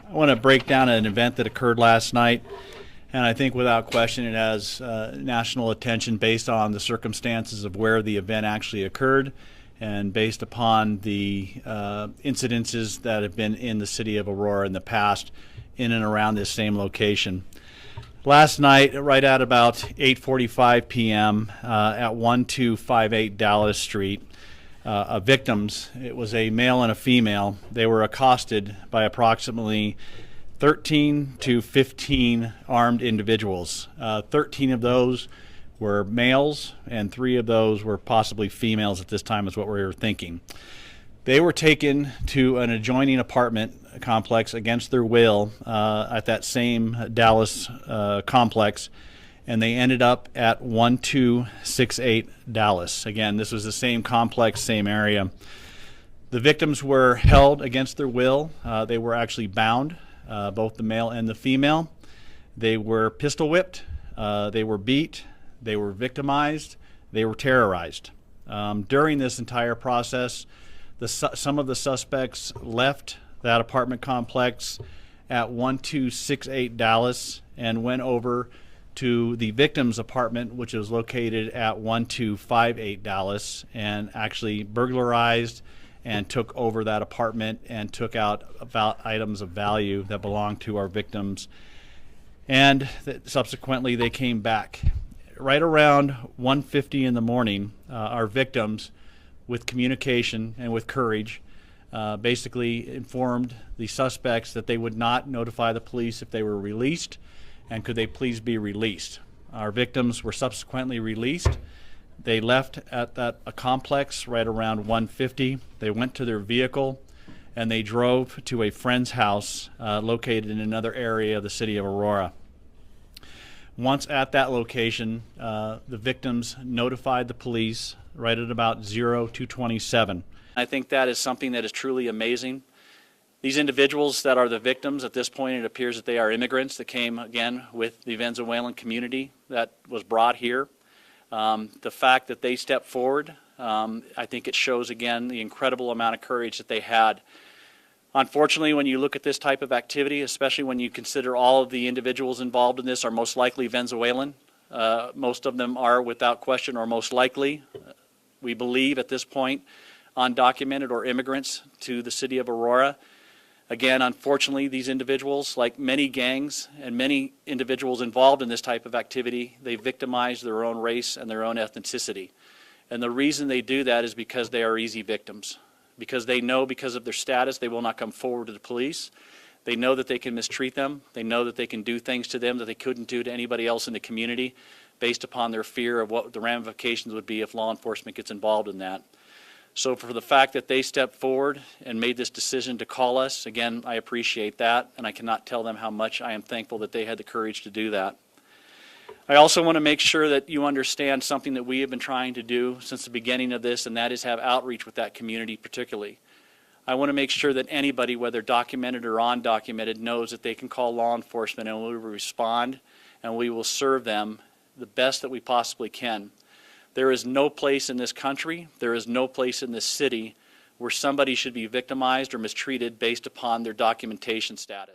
I want to break down an event that occurred last night, and I think without question it has national attention based on the circumstances of where the event actually occurred and based upon the incidences that have been in the city of Aurora in the past in and around this same location. Last night, right at about 8:45 p.m. At 1258 Dallas Street, victims, it was a male and a female, they were accosted by approximately 13 to 15 armed individuals. 13 of those were males and 3 of those were possibly females at this time is what we were thinking. They were taken to an adjoining apartment complex against their will at that same Dallas complex, and they ended up at 1268 Dallas. Again, this was the same complex, same area. The victims were held against their will. They were actually bound, both the male and the female. They were pistol whipped, they were beat, they were victimized, they were terrorized. During this entire process, some of the suspects left that apartment complex at 1268 Dallas and went over to the victim's apartment, which was located at 1258 Dallas, and actually burglarized and took over that apartment and took out items of value that belonged to our victims. And subsequently they came back. Right around 1:50 in the morning, our victims, with communication and with courage, basically informed the suspects that they would not notify the police if they were released, and could they please be released. Our victims were subsequently released. They left at a complex right around 1:50. They went to their vehicle and they drove to a friend's house located in another area of the city of Aurora. Once at that location, the victims notified the police right at about 02:27. I think that is something that is truly amazing. These individuals that are the victims, at this point it appears that they are immigrants that came again with the Venezuelan community that was brought here. The fact that they stepped forward, I think it shows again the incredible amount of courage that they had. Unfortunately, when you look at this type of activity, especially when you consider all of the individuals involved in this are most likely Venezuelan, most of them are without question or most likely, we believe at this point, undocumented or immigrants to the city of Aurora. Again, unfortunately, these individuals, like many gangs and many individuals involved in this type of activity, they victimize their own race and their own ethnicity. And the reason they do that is because they are easy victims. Because they know because of their status they will not come forward to the police. They know that they can mistreat them. They know that they can do things to them that they couldn't do to anybody else in the community based upon their fear of what the ramifications would be if law enforcement gets involved in that. So for the fact that they stepped forward and made this decision to call us, again, I appreciate that, and I cannot tell them how much I am thankful that they had the courage to do that. I also want to make sure that you understand something that we have been trying to do since the beginning of this, and that is have outreach with that community particularly. I want to make sure that anybody, whether documented or undocumented, knows that they can call law enforcement and we will respond and we will serve them the best that we possibly can. There is no place in this country, there is no place in this city where somebody should be victimized or mistreated based upon their documentation status.